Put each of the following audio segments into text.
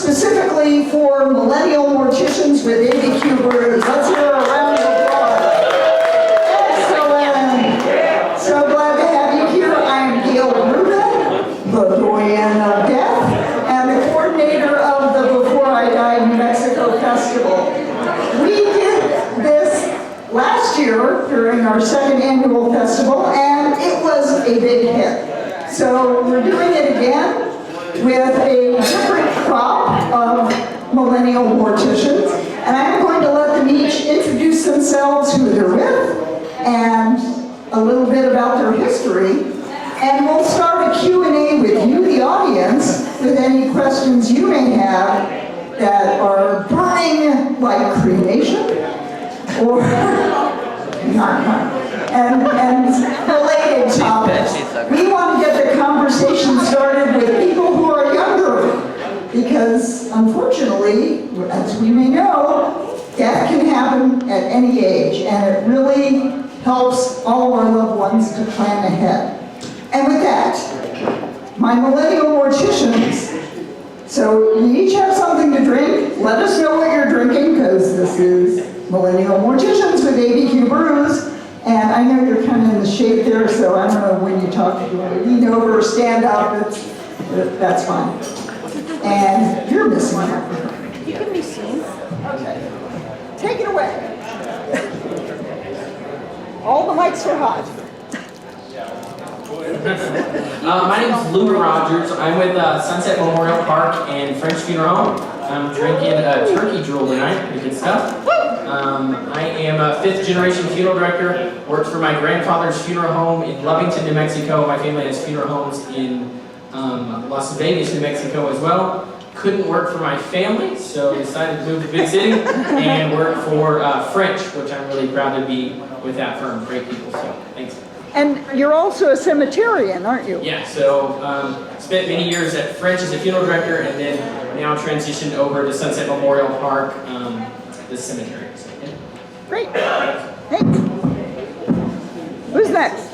specifically for Millennial Morticians with ABQ Brews. Let's hear a round of applause. Excellent. So glad to have you here. I am Kilian Rempen, the doyen of death, and the coordinator of the Before I Die New Mexico Festival. We did this last year during our second annual festival, and it was a big hit. So we're doing it again with a different crop of Millennial Morticians, and I'm going to let them each introduce themselves, who they're with, and a little bit about their history. And we'll start a Q&A with you, the audience, with any questions you may have that are burning, like cremation, or and related topics. We want to get the conversation started with people who are younger, because unfortunately, as we may know, death can happen at any age, and it really helps all our loved ones to plan ahead. And with that, my Millennial Morticians, so you each have something to drink. Let us know what you're drinking, because this is Millennial Morticians with ABQ Brews. And I know you're kind of in the shade there, so I don't know when you talk, if you want to lean over or stand up, that's fine. And you're missing out. You can be seen. Okay. Take it away. All the mics are hot. My name is Luke Rogers. I'm with Sunset Memorial Park and French Funeral Home. I'm drinking turkey drool tonight. Pretty good stuff. I am a 5th generation funeral director. Worked for my grandfather's funeral home in Lovington, New Mexico. My family has funeral homes in Las Vegas, New Mexico as well. Couldn't work for my family, so decided to move to Big City and work for French, which I'm really proud to be with that firm. Great people, so thanks. And you're also a cemeterian, aren't you? Yeah, so spent many years at French as a funeral director, and then now transitioned over to Sunset Memorial Park, the cemetery. So, yeah. Great. Thanks. Who's next?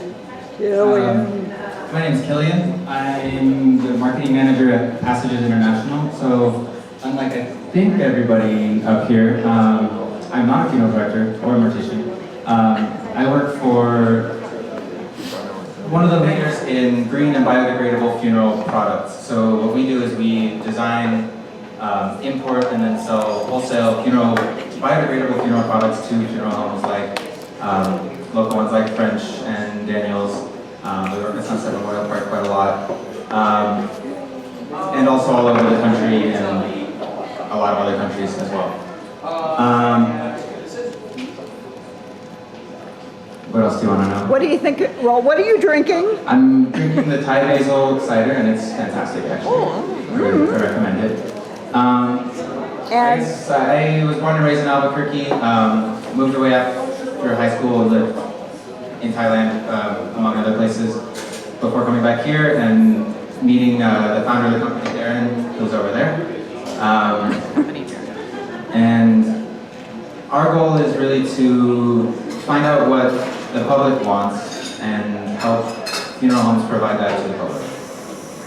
Kilian. My name is Kilian. I'm the marketing manager at Passages International. So, unlike I think everybody up here, I'm not a funeral director or a mortician. I work for one of the leaders in green and biodegradable funeral products. So what we do is we design, import, and then sell wholesale biodegradable funeral products to funeral homes like local ones like French and Daniels. We work at Sunset Memorial Park quite a lot. And also all over the country and a lot of other countries as well. What else do you want to know? What do you think? Well, what are you drinking? I'm drinking the Thai basil cider, and it's fantastic, actually. I recommend it. And I was born and raised in Albuquerque, moved away after high school, lived in Thailand, among other places, before coming back here and meeting the founder of the company, Darren, who's over there. And our goal is really to find out what the public wants and help funeral homes provide that to the public.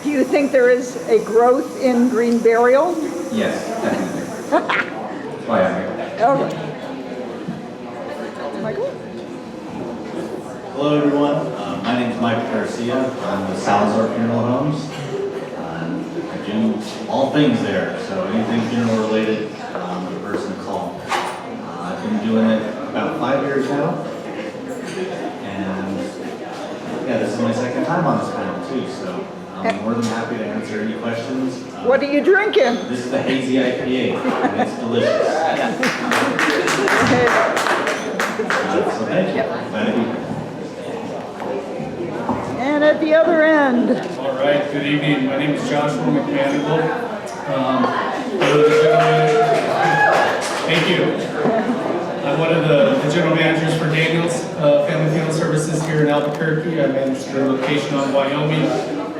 do you think there is a growth in green burial? Yes, definitely. That's why I'm here. Okay. Michael? Hello everyone, my name is Mike Garcia. I'm with Salazar Funeral Homes. I do all things there, so anything funeral related, I'm the person to call. I've been doing it about 5 years now, and yeah, this is my second time on this panel too, so I'm more than happy to answer any questions. What are you drinking? This is the hazy IPA, and it's delicious. So thank you. Glad to be here. And at the other end. All right, good evening. My name is Joshua McManigal. Thank you. I'm one of the general managers for Daniels Family Funeral Services here in Albuquerque. I manage their location on Wyoming,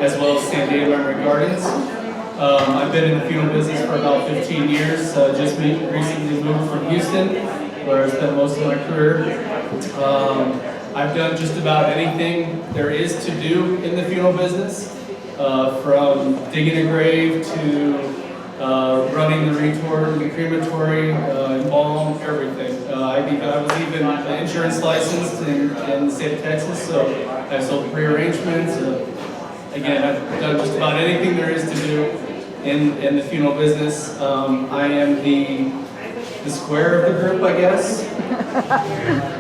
as well as Sandia Gardens. I've been in the funeral business for about 15 years. Just recently moved from Houston, where I spent most of my career. I've done just about anything there is to do in the funeral business, from digging a grave to running the retort, the crematory, embalm, everything. I was even insurance licensed in the state of Texas, so I sold prearrangements. Again, I've done just about anything there is to do in the funeral business. I am the square of the group, I guess,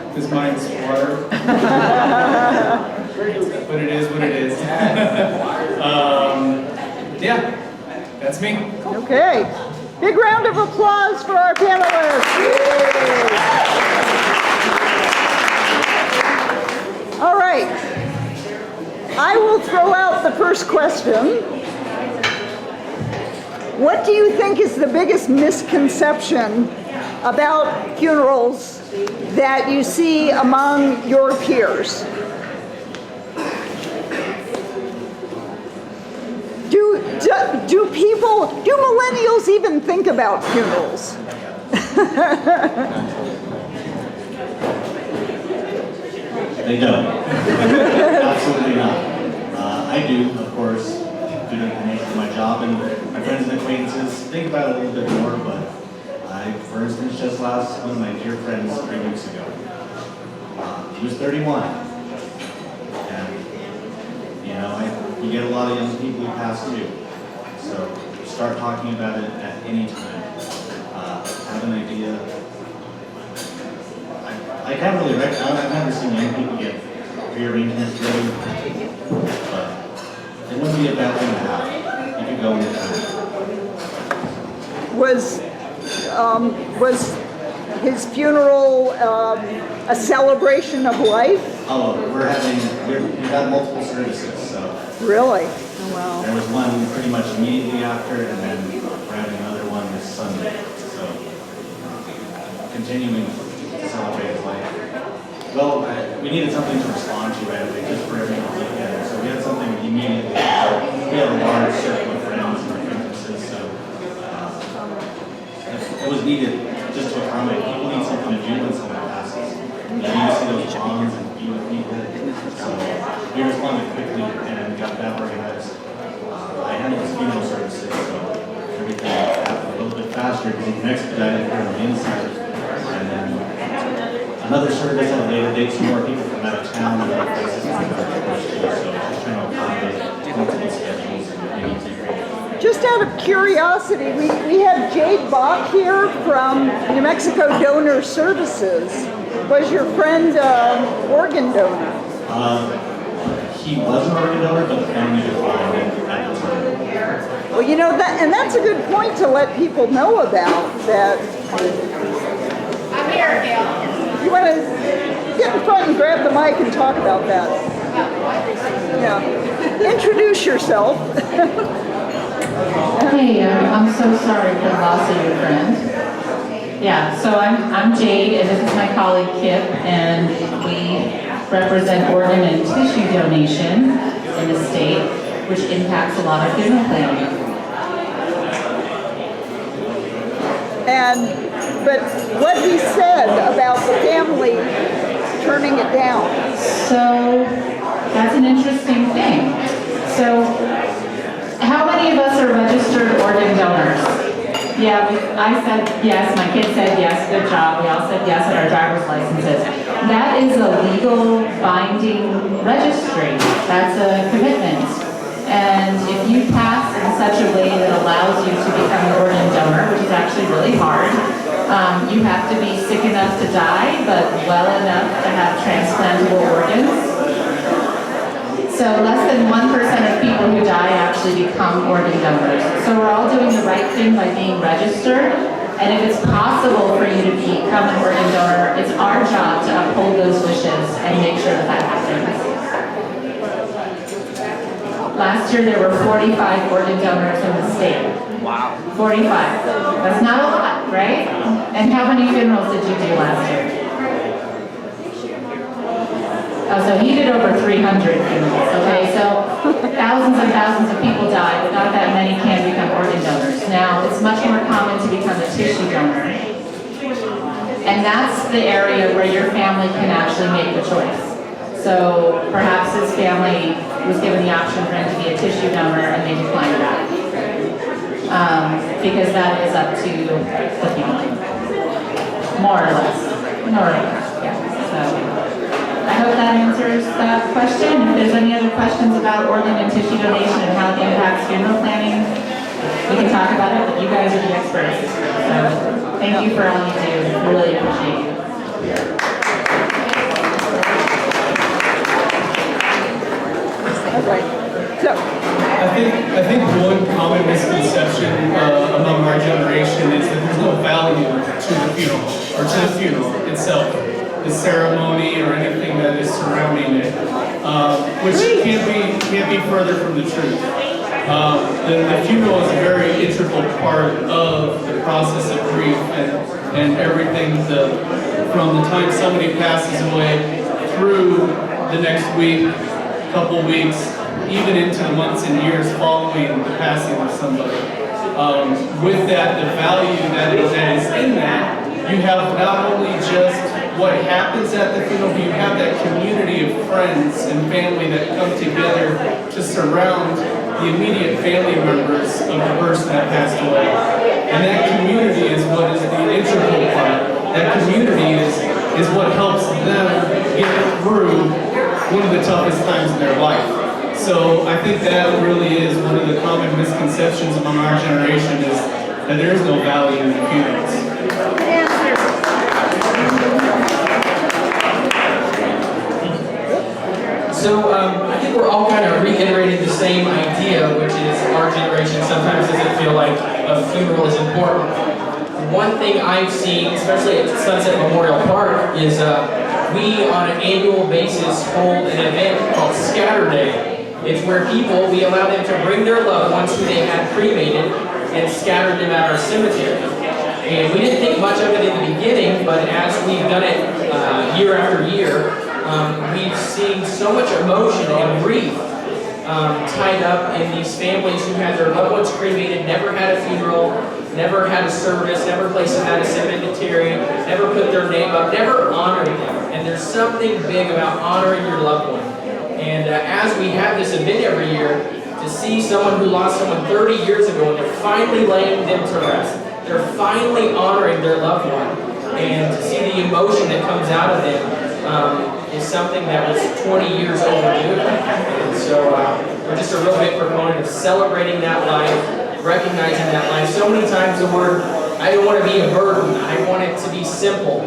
because mine's water. But it is what it is. Yeah, that's me. Okay. Big round of applause for our panelists. All right. I will throw out the first question. What do you think is the biggest misconception about funerals that you see among your peers? Do millennials even think about funerals? They don't. Absolutely not. I do, of course, due to the nature of my job, and my friends and acquaintances think about it a little bit more, but for instance, just lost one of my dear friends 3 weeks ago. He was 31. And, you know, you get a lot of young people who pass through. So start talking about it at any time. Have an idea. I can't really I've never seen young people get rearrangements ready, but it wouldn't be a bad thing to have. You could go anytime. Was his funeral a celebration of life? Oh, we've got multiple services, so. Really? Oh, wow. There was one pretty much immediately after, and then we're having another one this Sunday. So, continuing to celebrate his life. Well, we needed something to respond to right away, just for everyone to get together. So we had something immediately. We had a large circle of friends and acquaintances, so it was needed just to accommodate. People need something to do when someone passes. You need to see those bonds and be with people. So we responded quickly and got that organized. I handled his funeral services, so everything happened a little bit faster because he expedited here on the inside. And then another service at a later date, some more people from out of town and other places to push too. So just trying to accommodate multiple schedules and anything. Just out of curiosity, we have Jade Bach here from New Mexico Donor Services. Was your friend organ donor? He was an organ donor, but the family declined it at the time. Well, you know, that's a good point to let people know about that. I'm here, Gail. You want to get in front and grab the mic and talk about that. Yeah. Introduce yourself. Hey, I'm so sorry for the loss of your friend. Yeah, so I'm Jade, and this is my colleague Kip, and we represent organ and tissue donation in the state, which impacts a lot of funeral planning. But what he said about the family turning it down. So that's an interesting thing. So how many of us are registered organ donors? Yeah, I said yes, my kid said yes, good job. We all said yes at our driver's licenses. That is a legal binding registry. That's a commitment. And if you pass in such a way that allows you to become an organ donor, which is actually really hard, you have to be sick enough to die, but well enough to have transplantable organs. So less than 1% of people who die actually become organ donors. So we're all doing the right thing by being registered. And if it's possible for you to become an organ donor, it's our job to uphold those wishes and make sure that happens. Last year there were 45 organ donors in the state. Wow. 45. That's not a lot, right? And how many funerals did you do last year? Oh, so he did over 300 funerals, okay? So thousands and thousands of people die, but not that many can become organ donors. Now, it's much more common to become a tissue donor. And that's the area where your family can actually make the choice. So perhaps his family was given the option for him to be a tissue donor and they declined that. because that is up to the family. More or less. Yeah. So I hope that answers that question. If there's any other questions about organ and tissue donation and how it impacts funeral planning, we can talk about it, but you guys are the experts. So thank you for all you do. Really appreciate you. I think one common misconception among our generation is that there's no value to the funeral or to the funeral itself, the ceremony or anything that is surrounding it, which can't be further from the truth. The funeral is a very integral part of the process of grief and everything from the time somebody passes away through the next week, couple weeks, even into the months and years following the passing of somebody. With that, the value that is in that, you have not only just what happens at the funeral, but you have that community of friends and family that come together to surround the immediate family members of the person that passed away. And that community is what is the integral part. That community is what helps them get through one of the toughest times in their life. So I think that really is one of the common misconceptions among our generation is that there is no value in funerals. So I think we're all kind of reiterating the same idea, which is our generation sometimes doesn't feel like a funeral is important. One thing I've seen, especially at Sunset Memorial Park, is we on an annual basis hold an event called Scatter Day. It's where we allow them to bring their loved ones who they had cremated and scatter them at our cemetery. And we didn't think much of it in the beginning, but as we've done it year after year, we've seen so much emotion and grief tied up in these families who had their loved ones cremated, never had a funeral, never had a service, never placed them at a cemetery, never put their name up, never honored them. And there's something big about honoring your loved one. And as we have this event every year, to see someone who lost someone 30 years ago and they're finally laying them to rest, they're finally honoring their loved one, and to see the emotion that comes out of them is something that was 20 years overdue. And so we're just a real big proponent of celebrating that life, recognizing that life. So many times the word, I don't want to be a burden, I want it to be simple.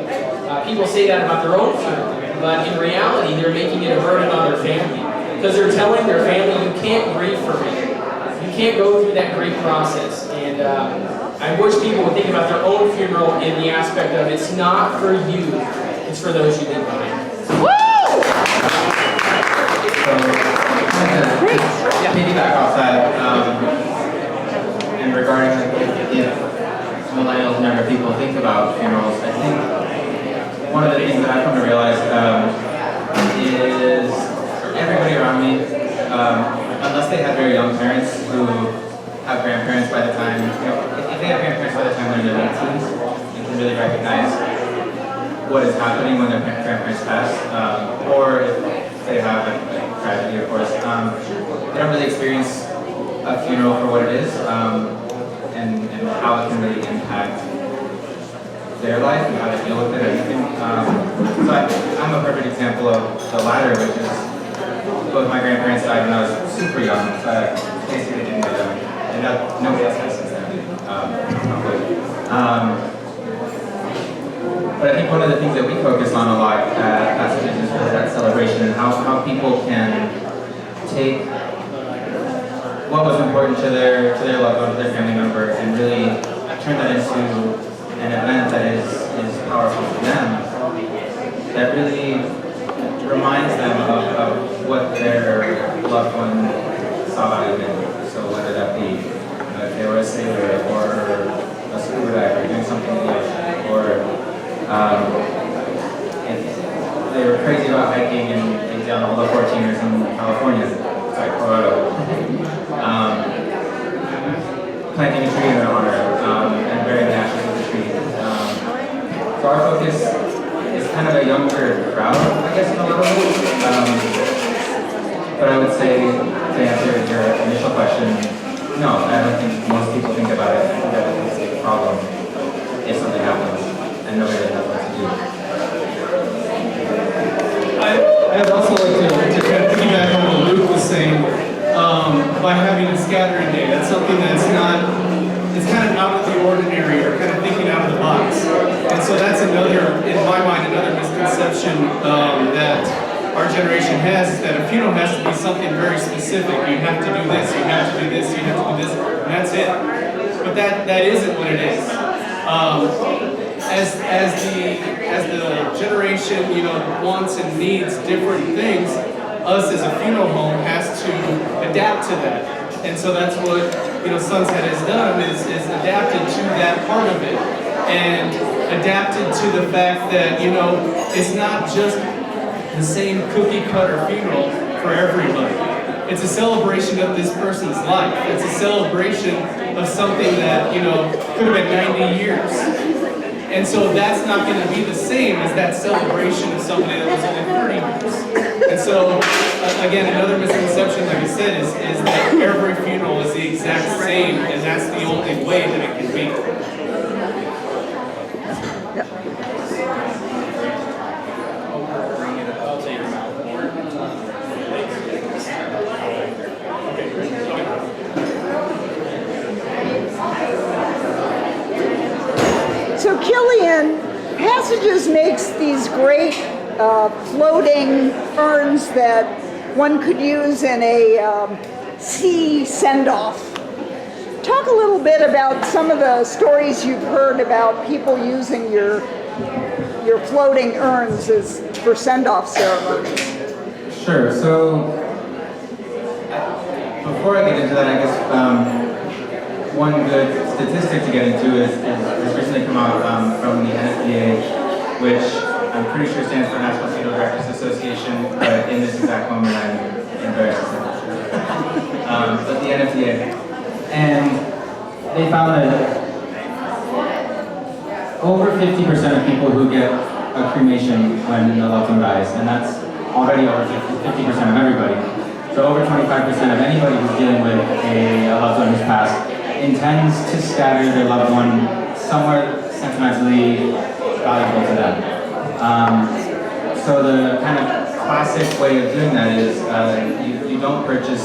People say that about their own funeral. But in reality, they're making it a burden on their family. Because they're telling their family, you can't grieve for me. You can't go through that grief process. And I wish people would think about their own funeral in the aspect of it's not for you, it's for those you leave behind. So, piggyback off that, and regarding if millennials and younger people think about funerals, I think one of the things that I've come to realize is everybody around me, unless they have very young parents who have grandparents by the time, if they have grandparents by the time they're in their late teens, you can really recognize what is happening when their grandparents pass, or if they have a tragedy, of course. They don't really experience a funeral for what it is, and how it can really impact their life and how to deal with it. So I'm a perfect example of the latter, which is both my grandparents died when I was super young, so I basically didn't know them, and nobody else has since then. But I think one of the things that we focus on a lot at Passages is really that celebration and how people can take what was important to their loved one, to their family member, and really turn that into an event that is powerful for them, that really reminds them of what their loved one saw in it. So whether that be if they were a sailor or a scuba diver doing something in the ocean, or if they were crazy about hiking and down all the 14ers in California, like Colorado, planting a tree in their honor and burying the ashes of the tree. So our focus is kind of a younger crowd, I guess, in a little bit. But I would say, to answer your initial question, no, I don't think most people think about it that something that's not, it's kind of out of the ordinary or kind of thinking out of the box. And so that's another, in my mind, another misconception that our generation has, is that a funeral has to be something very specific. You have to do this, you have to do this, you have to do this, and that's it. But that isn't what it is. As the generation, wants and needs different things, us as a funeral home has to adapt to that. And so that's what, Sunset has done, is adapted to that part of it. And adapted to the fact that, it's not just the same cookie cutter funeral for everybody. It's a celebration of this person's life. It's a celebration of something that, could have been 90 years. And so that's not going to be the same as that celebration of somebody that was only 30 years. And so, again, another misconception, like I said, is that every funeral is the exact same, and that's the only way that it can be. So Kilian, Passages makes these great floating urns that one could use in a sea send-off. Talk a little bit about some of the stories you've heard about people using your floating urns for send-off ceremonies. Sure. So before I get into that, I guess one good statistic to get into has recently come out from the NFPA, which I'm pretty sure stands for National Funeral Directors Association, but in this exact moment I'm embarrassed to say that. But the NFPA. And they found that over 50% of people who get a cremation when a loved one dies, and that's already over 50% of everybody. So over 25% of anybody who's dealing with a loved one who's passed intends to scatter their loved one somewhere sentimentally valuable to them. So the kind of classic way of doing that is you don't purchase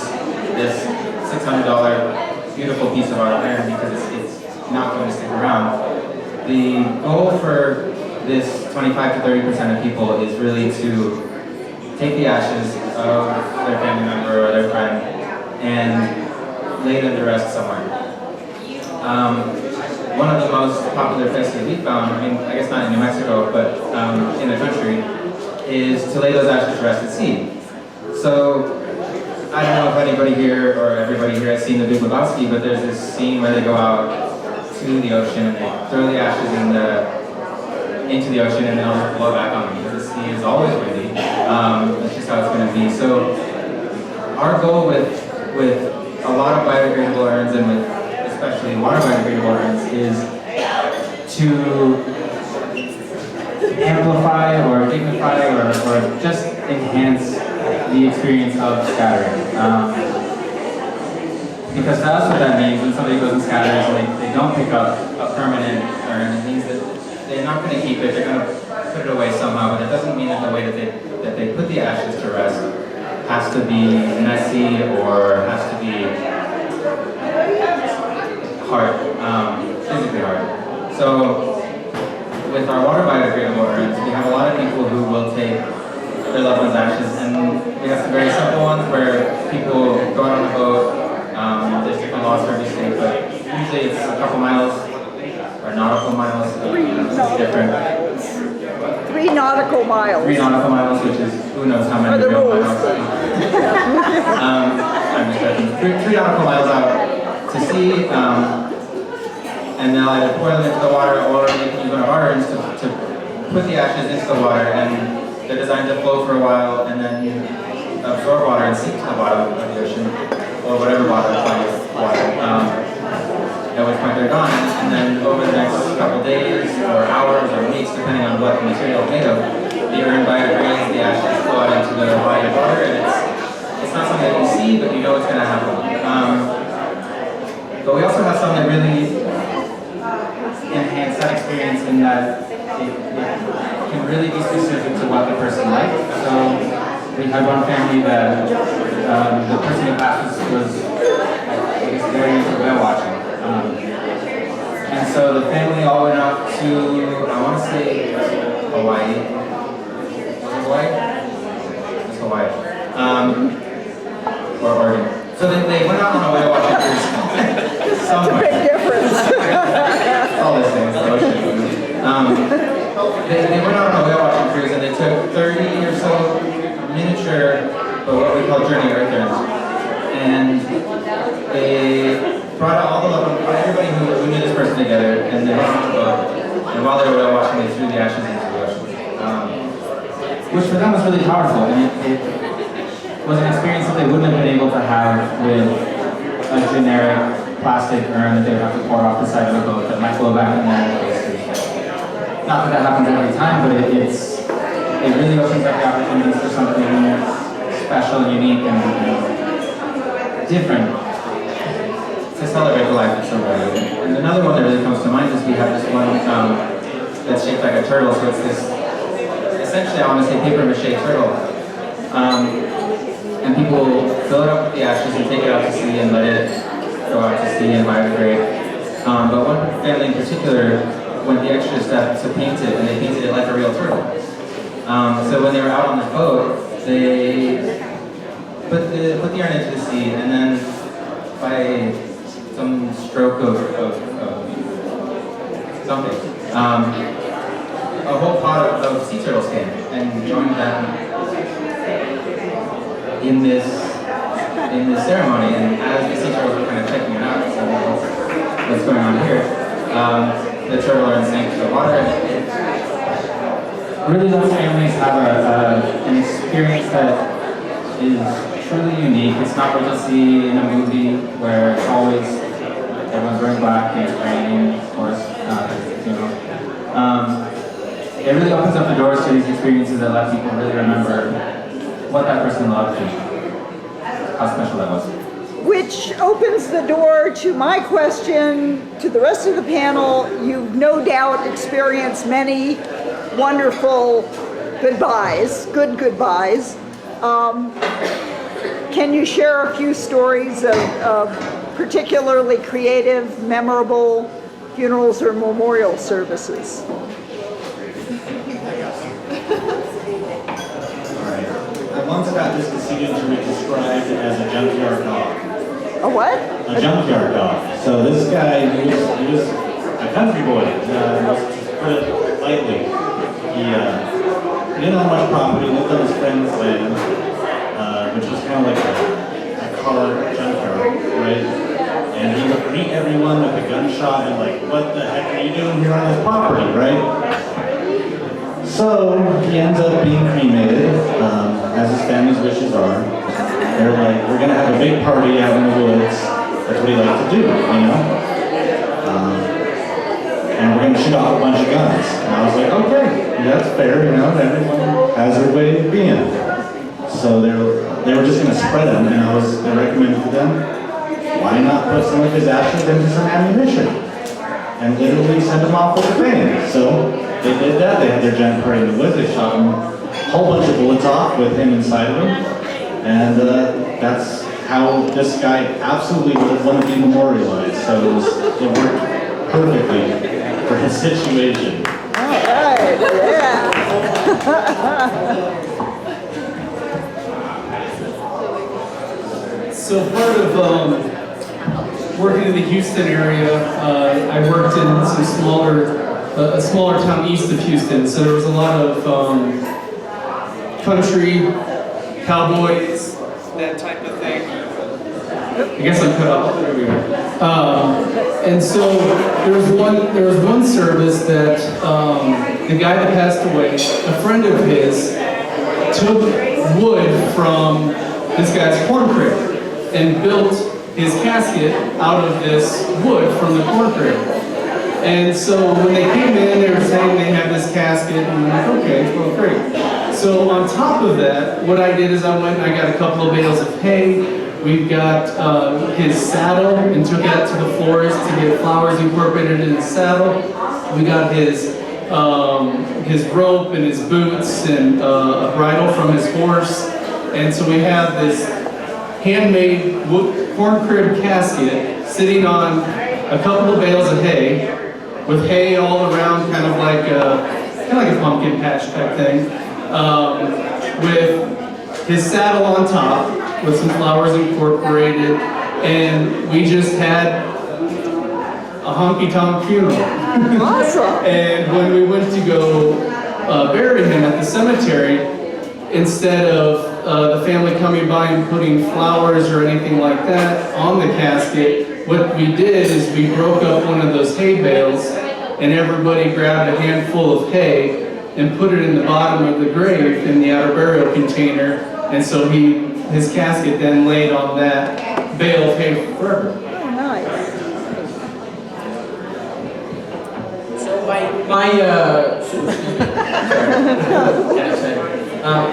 this $600 beautiful piece of art iron because it's not going to stick around. The goal for this 25 to 30% of people is really to take the ashes of their family member or their friend and lay them to rest somewhere. One of the most popular places we found, I guess not in New Mexico, but in the country, is to lay those ashes to rest at sea. So, I don't know if anybody here or everybody here has seen The Big Lebowski, but there's this scene where they go out to the ocean and they throw the ashes into the ocean and they'll just blow back on them because the sea is always windy. That's just how it's going to be. So, our goal with a lot of biodegradable urns and with especially water biodegradable urns is to amplify or dignify or just enhance the experience of scattering. Because to us what that means when somebody goes and scatters and they don't pick up a permanent urn, it means that they're not going to keep it, they're going to put it away somehow, but it doesn't mean that the way that they put the ashes to rest has to be messy or has to be hard, physically hard. So with our water biodegradable urns, we have a lot of people who will take their loved ones' ashes, and we have some very simple ones where people go out on a boat. There's different laws for every state, but usually it's a couple miles or nautical miles. It's different. 3 nautical miles. 3 nautical miles, which is who knows how many real miles. I'm just joking. 3 nautical miles out to sea, and they'll either pour them into the water or they can use one of our urns to put the ashes into the water, and they're designed to float for a while and then absorb water and sink to the bottom of the ocean, or whatever water finds water. At which point they're gone, and then over the next couple days or hours or weeks, depending on what the material is made of, the urn biodegrades, the ashes flow out into the body of water, and it's not something that you see, but you know it's going to happen. But we also have some that really enhance that experience in that it can really be specific to what the person liked. So we had one family that the person who passed was, I guess, very into whale watching. And so the family all went out to, I want to say, Hawaii. Was it Hawaii? It's Hawaii. Or Oregon. So they went out on a whale watching cruise somewhere. Big difference. All those things, the ocean. They went out on a whale watching cruise and they took 30 or so miniature, or what we call journey earthers, and they brought out all the everybody who knew this person together, and they went on the boat, and while they were whale watching, they threw the ashes into the ocean, which for them was really powerful, and it was an experience that they wouldn't have been able to have with a generic plastic urn that they would have to pour off the side of the boat that might blow back in their faces. Not that happens every time, but it really opens up the opportunities for something special, unique, and different to celebrate the life of somebody. And another one that really comes to mind is we have this one that's shaped like a turtle. So it's this, essentially, I want to say paper mache turtle. And people fill it up with the ashes and take it out to sea and let it go out to sea and biodegrade. But one family in particular went the extra step to paint it, and they painted it like a real turtle. So when they were out on the boat, they put the urn into the sea, and then by some stroke of something, a whole pod of sea turtles came and joined them in this ceremony. And as the sea turtles were kind of checking it out, so what's going on here? The turtle urn sank to the water. It really lets families have an experience that is truly unique. It's not what you see in a movie where it's always everyone's wearing black and it's raining, of course, it really opens up the doors to these experiences that let people really remember what that person loved and how special that was. Which opens the door to my question to the rest of the panel. You've no doubt experienced many wonderful goodbyes, good goodbyes. Can you share a few stories of particularly creative, memorable funerals or memorial services? I once got this decedent to be described as a junkyard dog. A what? A junkyard dog. So this guy, he was a country boy, to put it lightly. He didn't own much property, lived on his friend's land, which was kind of like a car junkyard, right? And he would greet everyone with a gunshot and like, what the heck are you doing here on this property, right? So he ends up being cremated, as his family's wishes are. They're like, we're gonna have a big party out in the woods. That's what he liked to do, you know? And we're gonna shoot off a bunch of guns. And I was like, okay, that's fair, you know, everyone has their way of being. So they were just gonna spread them, and I recommended to them, why not put some of his ashes into some ammunition? And literally send them off with a bang. So they did that, they had their giant party in the woods, they shot him a whole bunch of bullets off with him inside of him. And that's how this guy absolutely would want to be memorialized. So it worked perfectly for his situation. All right, yeah. So part of working in the Houston area, I worked in a smaller town east of Houston. So there was a lot of country, cowboys, that type of thing. I guess I'm cut off. There we go. And so there was one service that the guy that passed away, a friend of his, took wood from this guy's corn crib and built his casket out of this wood from the corn crib. And so when they came in, they were saying they have this casket, and I'm like, okay, well, great. So on top of that, what I did is I went and I got a couple of bales of hay. We've got his saddle and took it out to the forest to get flowers incorporated in his saddle. We got his rope and his boots and a bridle from his horse. And so we have this handmade corn crib casket sitting on a couple of bales of hay, with hay all around, kind of like a pumpkin patch type thing, with his saddle on top, with some flowers incorporated, and we just had a honky-tonk funeral. Awesome. And when we went to go bury him at the cemetery, instead of the family coming by and putting flowers or anything like that on the casket, what we did is we broke up one of those hay bales, and everybody grabbed a handful of hay and put it in the bottom of the grave in the outer burial container, and so his casket then laid on that bale of hay forever. Oh, nice.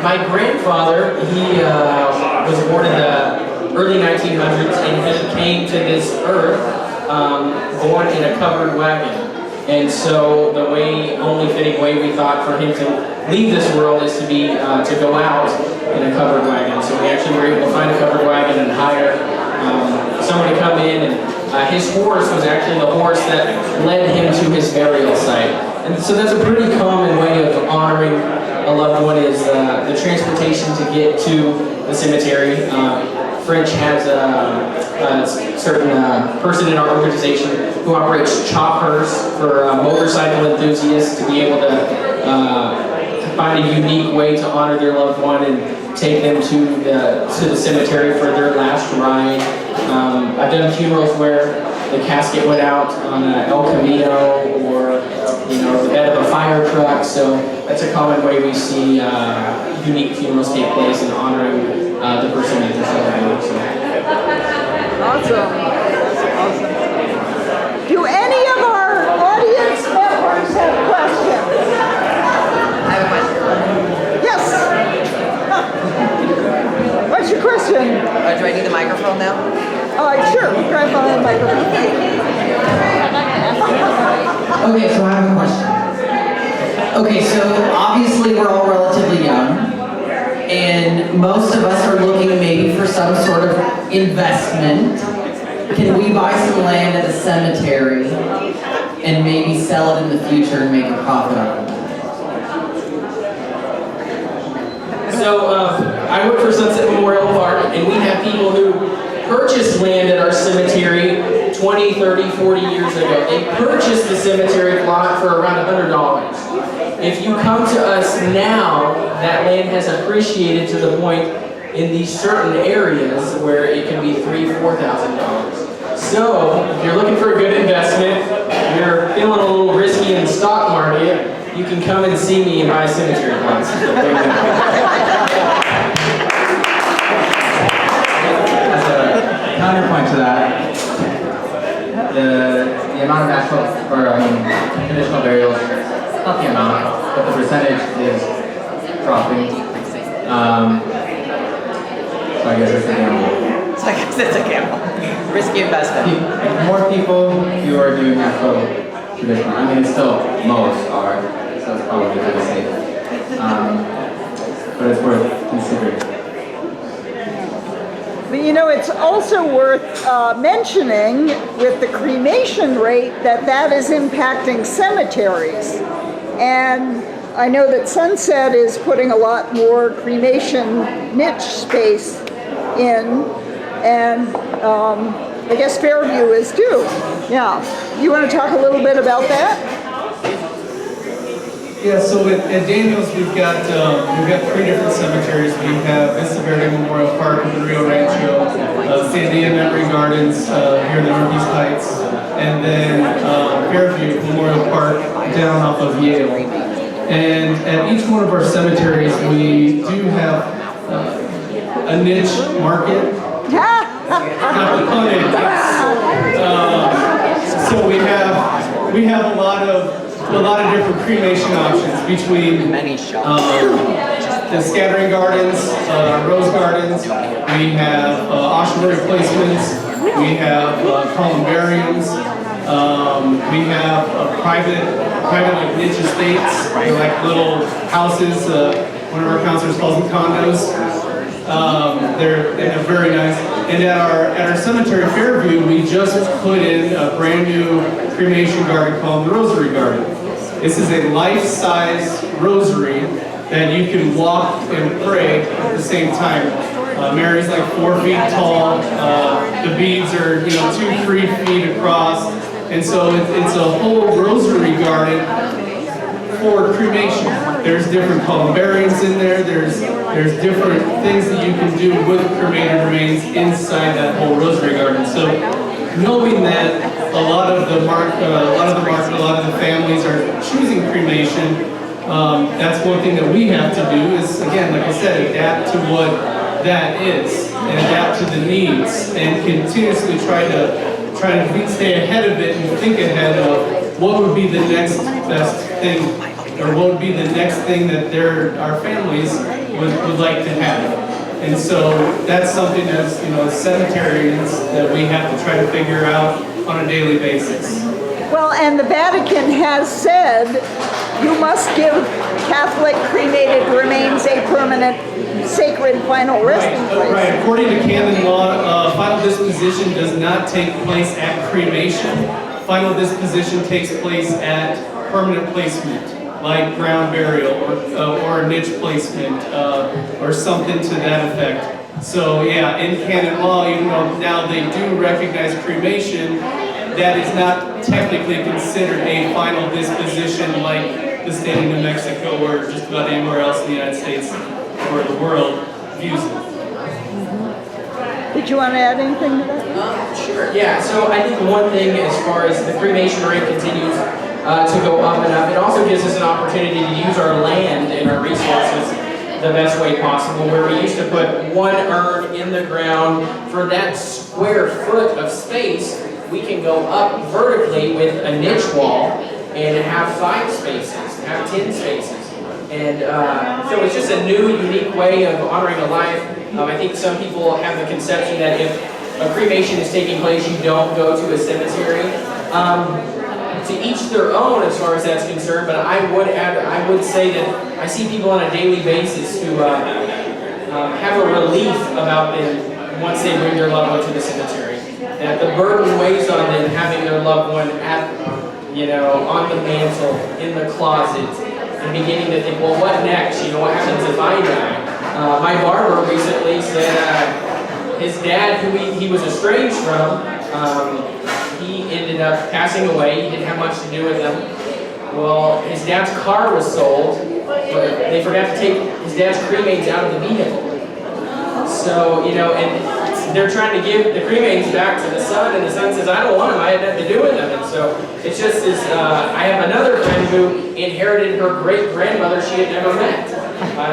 My grandfather, he was born in the early 1900s, and he came to this earth born in a covered wagon. And so the only fitting way we thought for him to leave this world is to go out in a covered wagon. So we actually were able to find a covered wagon and hire someone to come in, and his horse was actually the horse that led him to his burial site. And so that's a pretty common way of honoring a loved one, is the transportation to get to the cemetery. French has a certain person in our organization who operates choppers for motorcycle enthusiasts to be able to find a unique way to honor their loved one and take them to the cemetery for their last ride. I've done funerals where the casket went out on El Camino, or the bed of a fire truck. So that's a common way we see unique funerals take place in honoring the person that they're celebrating. So. Awesome. Awesome. Do any of our audience members have questions? I have a question. Yes. What's your question? Do I need the microphone now? Sure. Grab on the microphone. Okay, so I have a question. Okay, so obviously we're all relatively young, and most of us are looking maybe for some sort of investment. Can we buy some land at a cemetery and maybe sell it in the future and make a profit out of it? So I work for Sunset Memorial Park, and we have people who purchased land at our cemetery 20, 30, 40 years ago. They purchased the cemetery plot for around $100. If you come to us now, that land has appreciated to the point in these certain areas where it can be $3,000, $4,000. So if you're looking for a good investment, you're feeling a little risky in the stock market, you can come and see me and buy cemetery plots. As a counterpoint to that, the amount of natural, traditional burials, not the amount, but the percentage is dropping. So I guess it's a gamble. So I guess it's a gamble. Risky investment. More people who are doing natural, traditional. I mean, it's still most are, so it's probably kind of safe. But it's worth considering. But it's also worth mentioning with the cremation rate that is impacting cemeteries. And I know that Sunset is putting a lot more cremation niche space in, and I guess Fairview is too. Yeah. You want to talk a little bit about that? Yeah, so at Daniels we've got 3 different cemeteries. We have Vista Verde Memorial Park in the Rio Rancho, Sandia Memory Gardens here in the Northeast Heights, and then Fairview Memorial Park down off of Yale. And at each one of our cemeteries we do have a niche market. Not the pun so we have a lot of different cremation options between the scattering gardens, rose gardens. We have ossuary replacements. We have columbariums. We have private like niche estates. They're like little houses. One of our counselors calls them condos. They're very nice. And at our cemetery Fairview, we just put in a brand new cremation garden called the Rosary Garden. This is a life-size rosary that you can walk and pray at the same time. Mary's like 4 feet tall. The beads are 2-3 feet across, and so it's a whole rosary garden for cremation. There's different columbariums in there. There's different things that you can do with cremated remains inside that whole rosary garden. So knowing that a lot of the families are choosing cremation, that's one thing that we have to do is, again, like I said, adapt to what that is and adapt to the needs and continuously try to stay ahead of it and think ahead of what would be the next best thing, or what would be the next thing that our families would like to have. And so that's something as cemeterians that we have to try to figure out on a daily basis. Well, and the Vatican has said you must give Catholic cremated remains a permanent, sacred final resting place. Right. According to canon law, final disposition does not take place at cremation. Final disposition takes place at permanent placement, like ground burial or a niche placement or something to that effect. So yeah, in canon law, even though now they do recognize cremation, that is not technically considered a final disposition like the state of New Mexico or just about anywhere else in the United States or the world views it. Did you want to add anything to that? Sure. Yeah. So I think one thing, as far as the cremation rate continues to go up and up, it also gives us an opportunity to use our land and our resources the best way possible. Where we used to put one urn in the ground for that square foot of space, we can go up vertically with a niche wall and have 5 spaces, have 10 spaces. And so it's just a new, unique way of honoring a life. I think some people have the conception that if a cremation is taking place, you don't go to a cemetery. To each their own as far as that's concerned, but I would say that I see people on a daily basis who have a relief about them once they bring their loved one to the cemetery. That the burden weighs on them having their loved one at, on the mantle, in the closet, and beginning to think, well, what next? What happens if I die? My barber recently said his dad, who he was estranged from, he ended up passing away. He didn't have much to do with him. Well, his dad's car was sold, but they forgot to take his dad's cremains out of the vehicle. So, and they're trying to give the cremains back to the son, and the son says, I don't want them, I had nothing to do with them. And so it's just this, I have another friend who inherited her great-grandmother she had never met,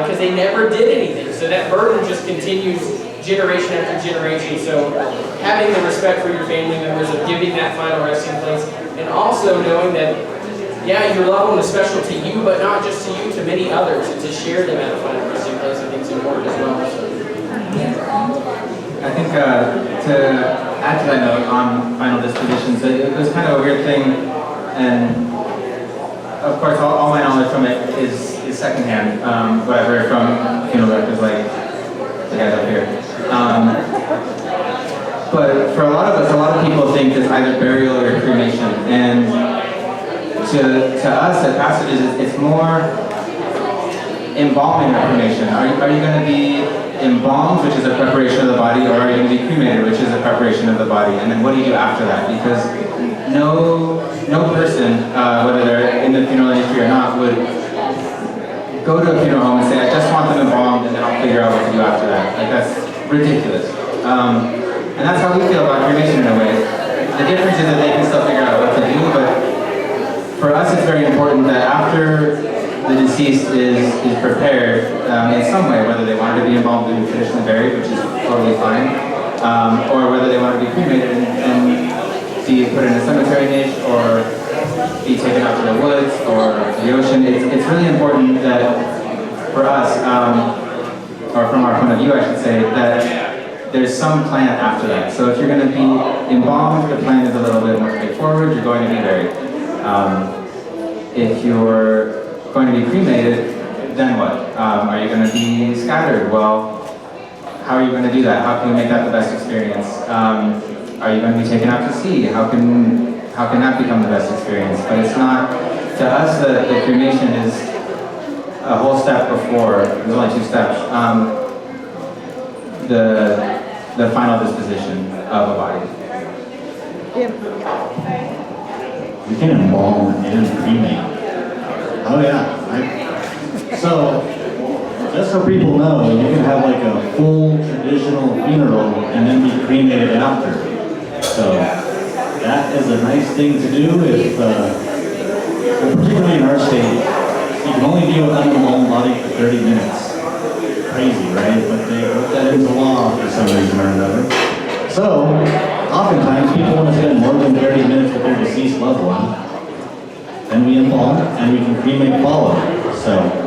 because they never did anything. So that burden just continues generation after generation. So having the respect for your family members, of giving that final resting place, and also knowing that, yeah, your loved one is special to you, but not just to you, to many others, and to share them at a final resting place, I think is important as well. I think to add to that note on final dispositions, it was kind of a weird thing, and of course all my knowledge from it is secondhand, what I've heard from funeral directors like the guys up here. But for a lot of people think it's either burial or cremation, and to us at Passages, it's more embalming or cremation. Are you going to be embalmed, which is a preparation of the body, or are you going to be cremated, which is a preparation of the body? And then what do you do after that? Because no person, whether they're in the funeral industry or not, would go to a funeral home and say, I just want them embalmed, and then I'll figure out what to do after that. Like, that's ridiculous. And that's how we feel about cremation in a way. The difference is that they can still figure out what to do, but for us it's very important that after the deceased is prepared in some way, whether they wanted to be embalmed and traditionally buried, which is totally fine, or whether they want to be cremated and be put in a cemetery niche, or be taken out to the woods or the ocean. It's really important that for us, or from our point of view I should say, that there's some plan after that. So if you're going to be embalmed, the plan is a little bit more straightforward, you're going to be buried. If you're going to be cremated, then what? Are you going to be scattered? Well, how are you going to do that? How can we make that the best experience? Are you going to be taken out to sea? How can that become the best experience? But it's not, to us, the cremation is a whole step before, there's only 2 steps, the final disposition of a body. You can embalm and cremate. Oh yeah. So, just so people know, you can have like a full traditional funeral and then be cremated after. So, that is a nice thing to do if, well, particularly in our state, you can only deal with an embalmed body for 30 minutes. Crazy, right? But they wrote that into law for some reason or another. So, oftentimes people want to spend more than 30 minutes with their deceased loved one. Then we embalm and we can cremate follow. So,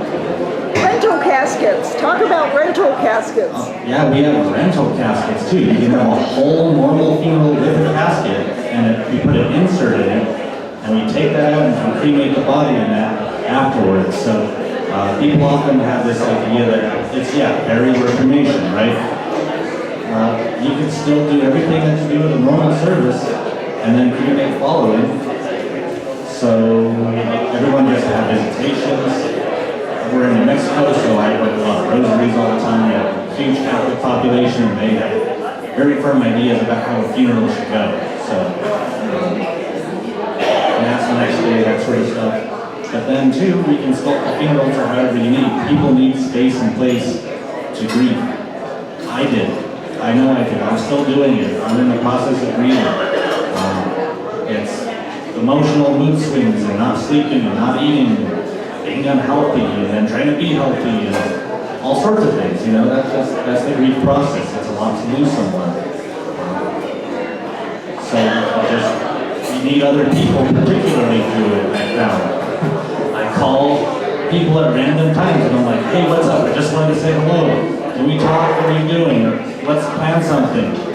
Rental caskets. Talk about rental caskets. yeah, we have rental caskets too. You can have a whole normal funeral with a casket, and we put an insert in it, and we take that out and we cremate the body in that afterwards. So people often have this idea that it's, burial or cremation, right? You can still do everything that you do with a normal service, and then cremate following. So everyone gets to have visitations. We're in New Mexico, so I go to a lot of rosaries all the time. We have a huge Catholic population, and they have very firm ideas about how a funeral should go. So, Mass the next day, that sort of stuff. But then, too, we can sculpt the funeral for however you need. People need space and place to grieve. I did. I know I did. I'm still doing it. I'm in the process of grieving. It's emotional mood swings and not sleeping and not eating. Being unhealthy and then trying to be healthy and all sorts of things, you know, that's the grief process. It's a lot to lose someone. So you need other people particularly through it, I found. I call people at random times and I'm like, hey, what's up? I just wanted to say hello. Can we talk? What are you doing? Or, let's plan something.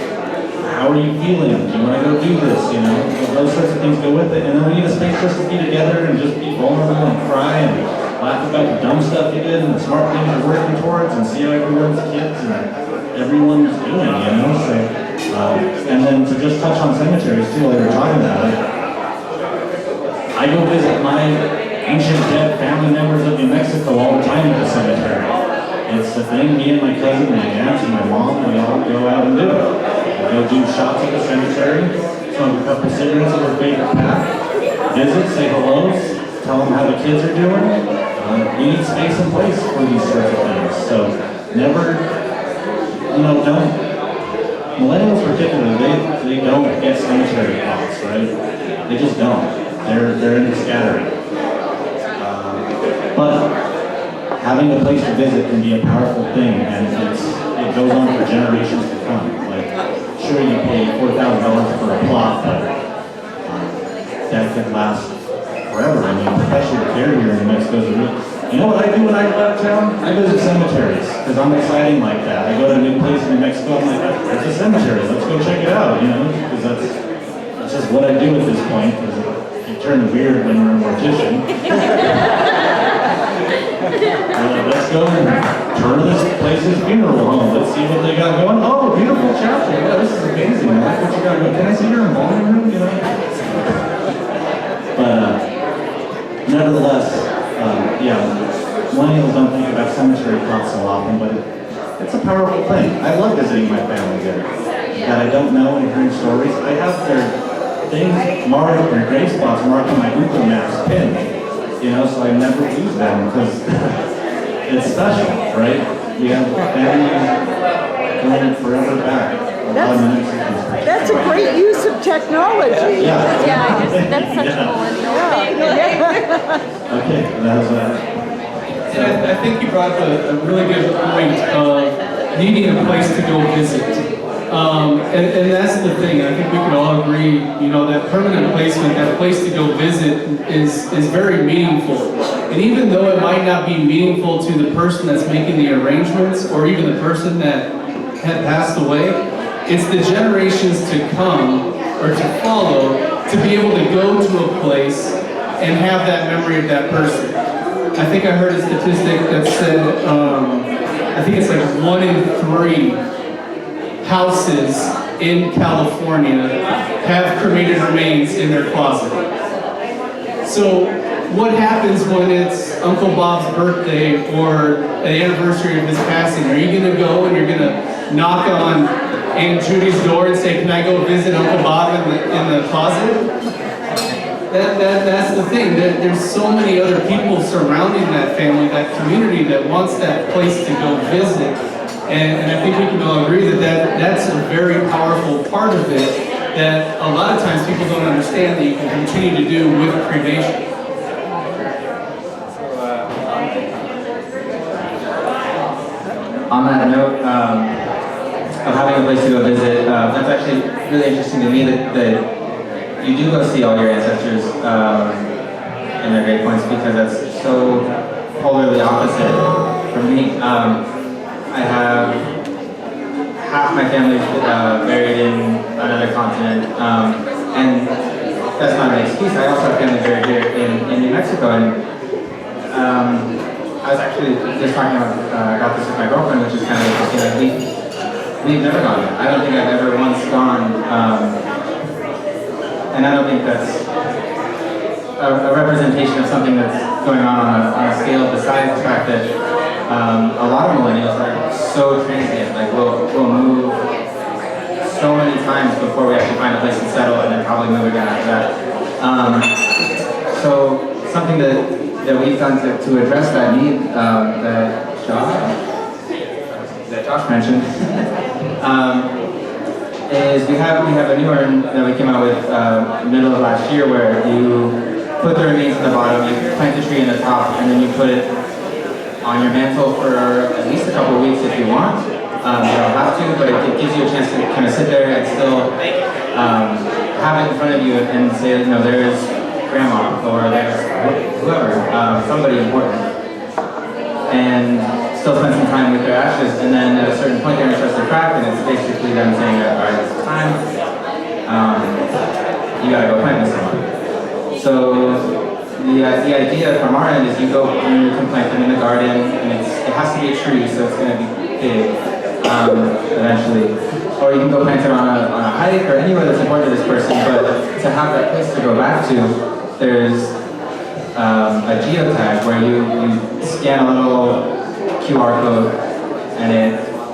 How are you feeling? Do you want to go do this? You know, those sorts of things go with it. And then we need a space just to be together and just be vulnerable and cry and laugh about the dumb stuff you did and the smart things you're working towards and see how everyone's kids and everyone's doing, you know? So, and then to just touch on cemeteries too, like we were talking about it, I go visit my ancient dead family members of New Mexico all the time at the cemetery. It's the thing me and my cousin, my aunt, and my mom, we all go out and do it. Go do shots at the cemetery, smoke a couple cigarettes at our favorite path, visit, say hello, tell them how the kids are doing. We need space and place for these sorts of things. So never, don't. Millennials particularly, they don't get cemetery thoughts, right? They just don't. They're into scattering. But having a place to visit can be a powerful thing, and it goes on for generations to come. Sure, you pay $4,000 for a plot, but that could last forever. I mean, professional care here in New Mexico is you know what I do when I go out of town? I visit cemeteries, because I'm exciting like that. I go to a new place in New Mexico, I'm like, there's a cemetery, let's go check it out, you know? Because that's just what I do at this point, because you turn weird when you're a mortician. Let's go and turn this place's funeral home. Let's see what they got going. Oh, beautiful chapel. Yeah, this is amazing. I like what you got going. Can I see your embalming room? You know? But nevertheless, millennials don't think about cemetery plots so often, but it's a powerful thing. I love visiting my family there that I don't know and hearing stories. I have their things marked, their grave spots marked on my Google Maps pinned. You know, so I never lose them because it's special, right? We have family going forever back. That's a great use of technology. Yeah. That's such a millennial thing. Okay, that was And I think you brought up a really good point of needing a place to go visit. And that's the thing, I think we can all agree, that permanent placement, that place to go visit is very meaningful. And even though it might not be meaningful to the person that's making the arrangements, or even the person that had passed away, it's the generations to come, or to follow, to be able to go to a place and have that memory of that person. I think I heard a statistic that said, I think it's like 1 in 3 houses in California have cremated remains in their closet. So what happens when it's Uncle Bob's birthday or the anniversary of his passing? Are you gonna go and you're gonna knock on Aunt Judy's door and say, can I go visit Uncle Bob in the closet? That's the thing. There's so many other people surrounding that family, that community that wants that place to go visit. And I think we can all agree that's a very powerful part of it that a lot of times people don't understand that you can continue to do with cremation. On that note, of having a place to go visit, that's actually really interesting to me that you do go see all your ancestors in their grave points, because that's so polarly opposite for me. I have half my family buried in another continent, and that's not an excuse. I also have family buried here in New Mexico, and I was actually just talking about this with my girlfriend, which is kind of interesting. Like we've never gone there. I don't think I've ever once gone, and I don't think that's a representation of something that's going on a scale besides the fact that a lot of millennials are so transient. Like we'll move so many times before we actually find a place to settle, and then probably move again after that. So something that we've done to address that need that Josh mentioned is we have a new urn that we came out with middle of last year, where you put the remains in the bottom, you plant the tree in the top, and then you put it on your mantle for at least a couple of weeks if you want. You don't have to, but it gives you a chance to kind of sit there and still have it in front of you and say, there's grandma, or there's whoever, somebody important, and still spend some time with their ashes. And then at a certain point, their interest is cracked, and it's basically them saying, all right, it's time. You gotta go plant this one. So the idea from our end is you can plant them in the garden, and it has to be a tree, so it's going to be big eventually. Or you can go plant it on a hike or anywhere that's important to this person, but to have that place to go back to, there's a geotag where you scan a little QR code, and it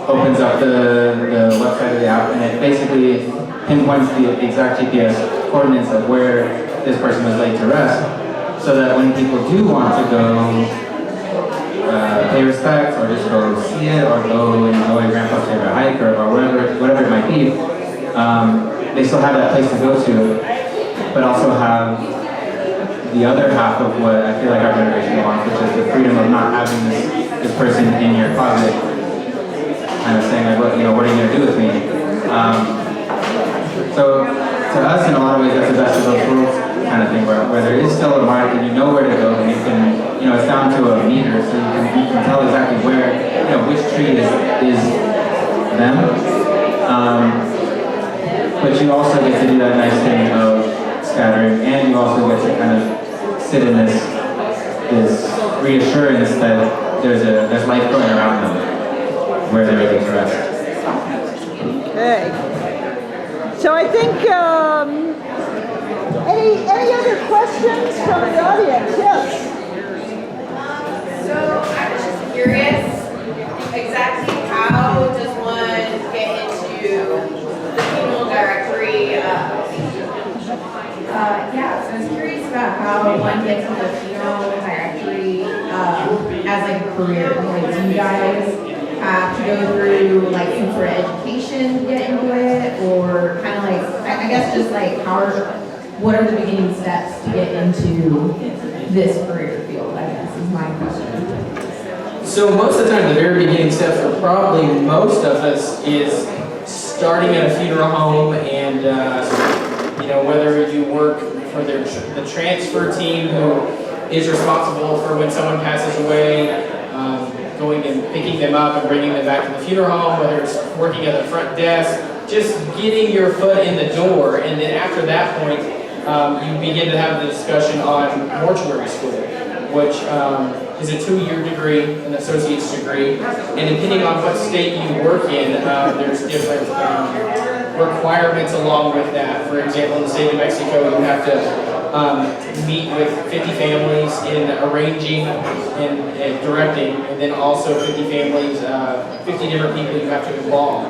opens up the website of the app, and it basically pinpoints the exact GPS coordinates of where this person was laid to rest, so that when people do want to go pay respects, or just go see it, or go enjoy grandpa's favorite hike, or whatever it might be, they still have that place to go to, but also have the other half of what I feel like our generation wants, which is the freedom of not having this person in your closet, kind of saying, like, what are you going to do with me? So to us, in a lot of ways, that's the best of both worlds kind of thing, where there is still a mark, and you know where to go, and you can, it's down to a meter, so you can tell exactly where, which tree is them. But you also get to do that nice thing of scattering, and you also get to kind of sit in this reassurance that there's life going around them, where they're able to rest. Okay. So I think, any other questions from the audience? Yes. So I was just curious, exactly how does one get into the funeral directory? Yeah, so I was curious about how one gets into the funeral directory as like a career. Like, do you guys have to go through like some sort of education to get into it, or kind of like, I guess just like what are the beginning steps to get into this career field, I guess is my question. So most of the time, the very beginning steps for probably most of us is starting at a funeral home, and whether you work for the transfer team who is responsible for when someone passes away, going and picking them up and bringing them back to the funeral home, whether it's working at the front desk, just getting your foot in the door, and then after that point, you begin to have the discussion on mortuary school. which is a 2-year degree, an associate's degree. And depending on what state you work in, there's different requirements along with that. For example, in the state of Mexico, you have to meet with 50 families in arranging and directing, and then also 50 families, 50 different people you have to involve,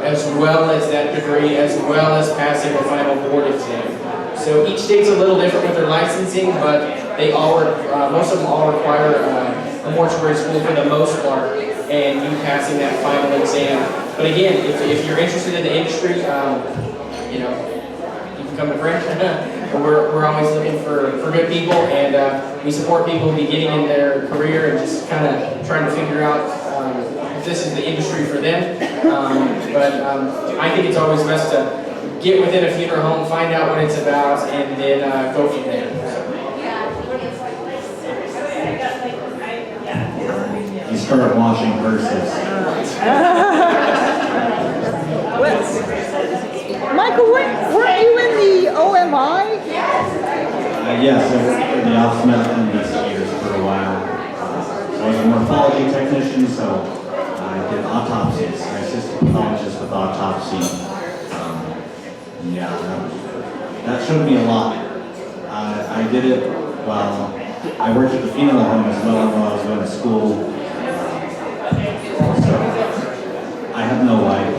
as well as that degree, as well as passing the final board exam. So each state's a little different with their licensing, but they all, most of them all require a mortuary school for the most part, and you passing that final exam. But again, if you're interested in the industry, you know, you can come to French. We're always looking for good people, and we support people beginning in their career and just kind of trying to figure out if this is the industry for them. I think it's always best to get within a funeral home, find out what it's about, and then go from there. You start washing hearses. Michael, weren't you in the OMI? Yes, I worked for the Office of Medical Investigators for a while. I was a morphology technician, so I did autopsies. I assisted pathologists with autopsy. Yeah, that showed me a lot. I did it while I worked at the funeral home as well while I was going to school. So I have no life.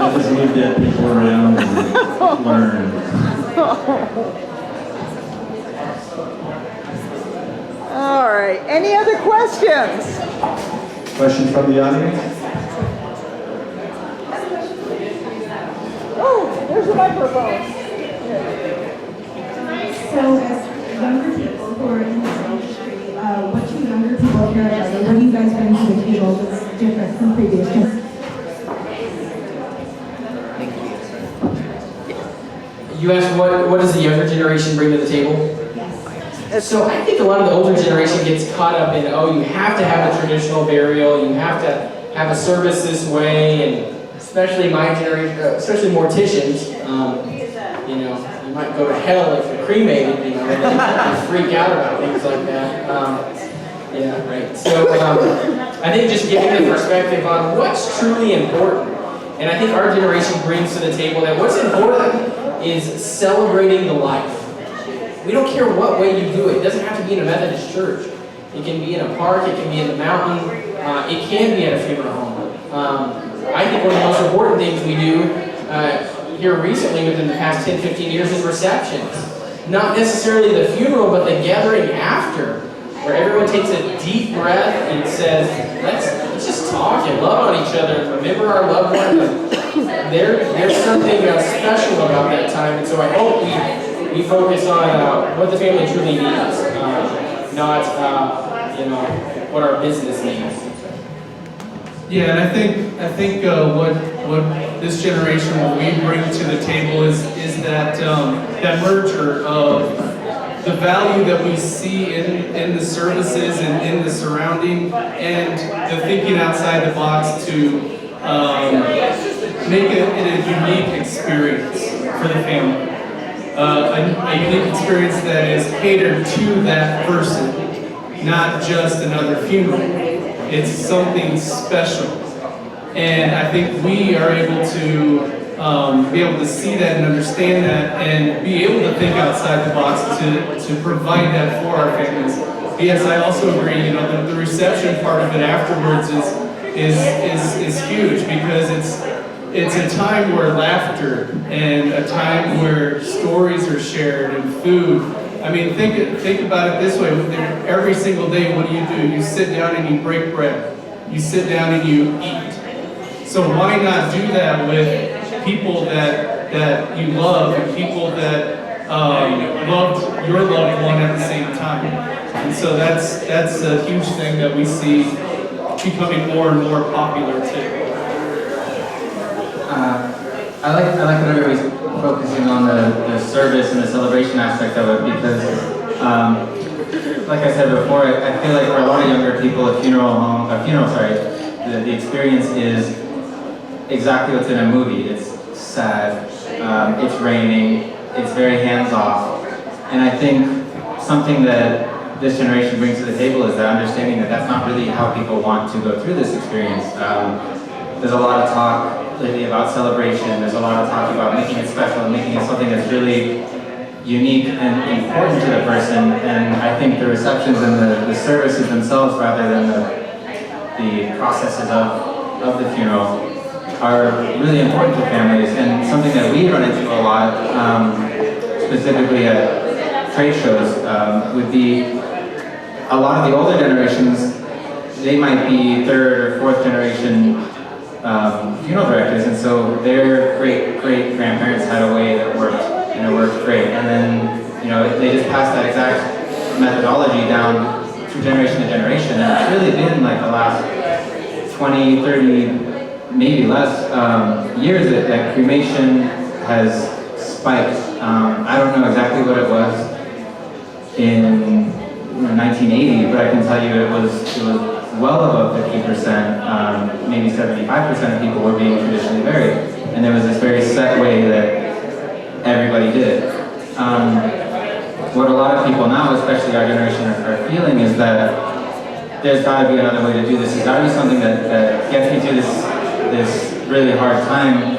I just move dead people around and learn. All right, any other questions? Questions from the audience? Oh, there's a microphone. So as younger people who are in this industry, what do younger people care about? Or what do you guys bring to the table that's different from previous generations? You asked what does the younger generation bring to the table? Yes. So I think a lot of the older generation gets caught up in, oh, you have to have a traditional burial, you have to have a service this way, and especially my generation, especially morticians, you know, you might go to hell if you're cremated, you know, and freak out about things like that. Yeah, right. So I think just giving the perspective on what's truly important. And I think our generation brings to the table that what's important is celebrating the life. We don't care what way you do it. It doesn't have to be in a Methodist church. It can be in a park, it can be in the mountain, it can be at a funeral home. I think one of the most important things we do here recently within the past 10, 15 years is receptions. Not necessarily the funeral, but the gathering after, where everyone takes a deep breath and says, let's just talk and love on each other and remember our loved ones. There's something special about that time, and so I hope we focus on what the family truly needs, not you know, what our business needs. Yeah, and I think what this generation, what we bring to the table is that that merger of the value that we see in the services and in the surrounding, and the thinking outside the box to make it a unique experience for the family. A unique experience that is catered to that person, not just another funeral. It's something special. And I think we are able to be able to see that and understand that and be able to think outside the box to provide that for our families. Yes, I also agree, you know, the reception part of it afterwards is huge, because it's a time where laughter and a time where stories are shared and food. I mean, think about it this way. Every single day, what do? You sit down and you break bread. You sit down and you eat. So why not do that with people that you love and people that loved your loved one at the same time? And so that's a huge thing that we see becoming more and more popular too. I like that everybody's focusing on the service and the celebration aspect of it, because like I said before, I feel like for a lot of younger people, the experience is exactly what's in a movie. It's sad, it's raining, it's very hands-off, And I think something that this generation brings to the table is the understanding that that's not really how people want to go through this experience. There's a lot of talk lately about celebration. There's a lot of talk about making it special and making it something that's really unique and important to the person. And I think the receptions and the services themselves, rather than the processes of the funeral, are really important to families. And something that we run into a lot, specifically at trade shows, would be a lot of the older generations. They might be third or fourth generation funeral directors, and so their great-great-grandparents had a way that worked, and it worked great. And then, they just passed that exact methodology down through generation to generation, and it's really been like the last 20, 30, maybe less years that cremation has spiked. I don't know exactly what it was in 1980, but I can tell you it was well above 50%, maybe 75% of people were being traditionally buried. And there was this very set way that everybody did it. What a lot of people now, especially our generation, are feeling is that there's got to be another way to do this. There's got to be something that gets me through this really hard time,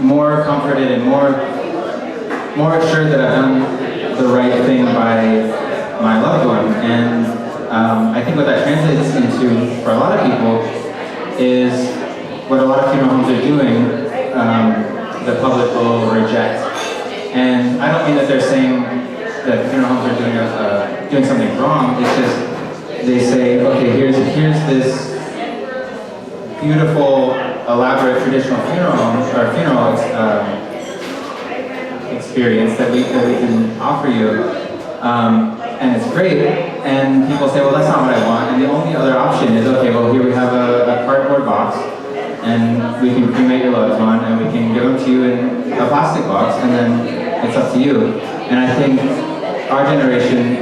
more comforted and more assured that I've done the right thing by my loved one. And I think what that translates into for a lot of people is what a lot of funeral homes are doing, the public will reject. And I don't mean that they're saying that funeral homes are doing something wrong. It's just they say, okay, here's this beautiful, elaborate traditional funeral home or funeral experience that we can offer you. And it's great, and people say, well, that's not what I want, and the only other option is, okay, well, here we have a cardboard box, and we can cremate your loved one, and we can give them to you in a plastic box, and then it's up to you. And I think our generation,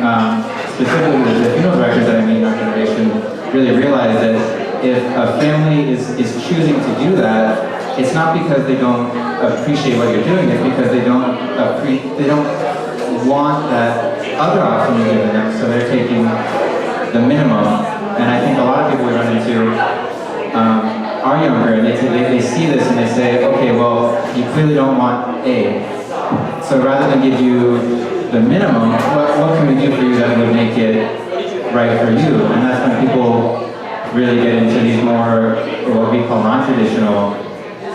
specifically the funeral directors that I meet in our generation, really realize that if a family is choosing to do that, it's not because they don't appreciate what you're doing, it's because they don't want that other option you're giving them, so they're taking the minimum. And I think a lot of people we run into are younger, and they see this and they say, okay, well, you clearly don't want A. So rather than give you the minimum, what can we do for you that would make it right for you? And that's when people really get into these more, what we call non-traditional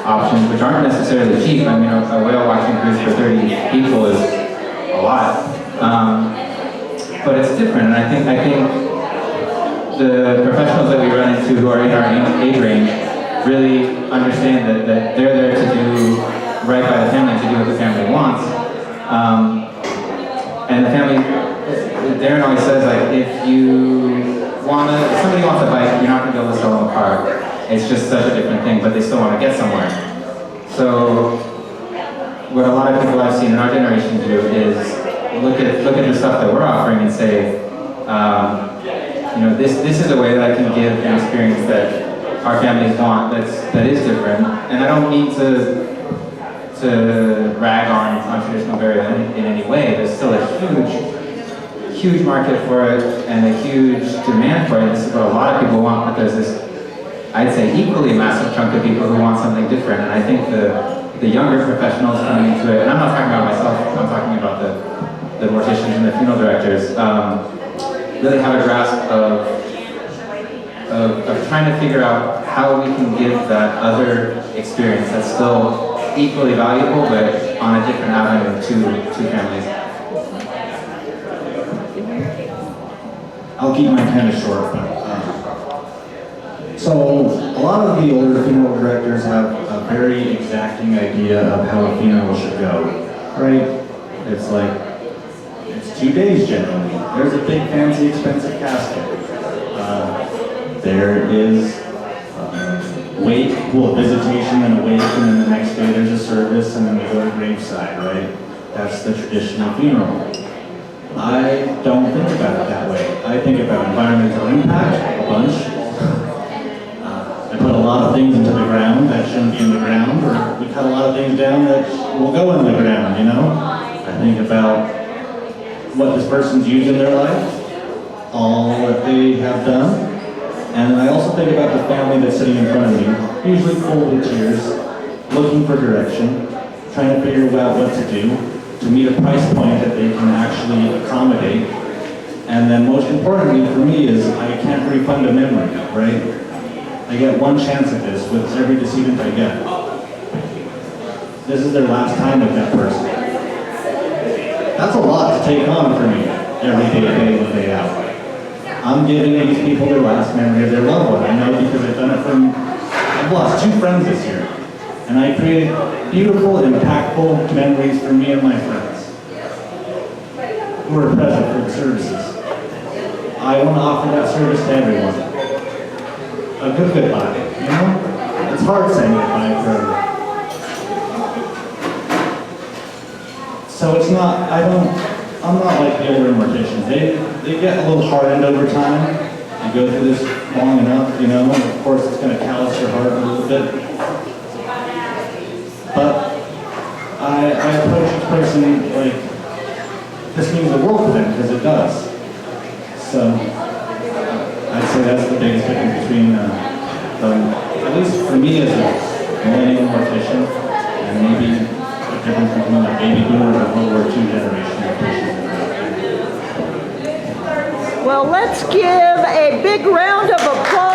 options, which aren't necessarily cheap. I mean, a whale watching cruise for 30 people is a lot. But it's different, and I think the professionals that we run into who are in our age range really understand that they're there to do right by the family, to do what the family wants. And the family, Darren always says, like, if somebody wants a bike, you're not going to be able to sell them a car. It's just such a different thing, but they still want to get somewhere. So what a lot of people I've seen in our generation do is look at the stuff that we're offering and say, this is a way that I can give an experience that our families want that is different. And I don't mean to rag on traditional burial in any way. There's still a huge market for it and a huge demand for it. This is what a lot of people want, but there's this, I'd say, equally massive chunk of people who want something different. And I think the younger professionals coming into it, and I'm not talking about myself, I'm talking about the morticians and the funeral directors, really have a grasp of trying to figure out how we can give that other experience that's still equally valuable, but on a different avenue to families. I'll keep mine kind of short, but so a lot of the older funeral directors have a very exacting idea of how a funeral should go, right? It's like, it's 2 days generally. There's a big, fancy, expensive casket. There is wake, visitation and a wake, and then the next day there's a service, and then we go to graveside, right? That's the traditional funeral. I don't think about it that way. I think about environmental impact a bunch. I put a lot of things into the ground that shouldn't be in the ground, or we cut a lot of things down that will go in the ground, I I think about what this person's used in their life, all that they have done, and I also think about the family that's sitting in front of me, usually full with tears, looking for direction, trying to figure out what to do, to meet a price point that they can actually accommodate. And then most importantly for me is I can't refund a memory, right? I get one chance at this with every decedent I get. This is their last time with that person. That's a lot to take on for me every day in, day out. I'm giving these people their last memory of their loved one. I know because I've done it I've lost 2 friends this year. And I created beautiful, impactful memories for me and my friends who are present for the services. I want to offer that service to everyone. A good goodbye, you know? It's hard saying goodbye forever. So it's not, I'm not like the older morticians. They get a little hardened over time. You go through this long enough, you know, and of course it's going to callous your heart a little bit. But I approach each person like this means the world to them, because it does. So I'd say that's the biggest difference between, at least for me as a millennial mortician, and maybe the difference between the baby boomers and World War II generation morticians. Well, let's give a big round of applause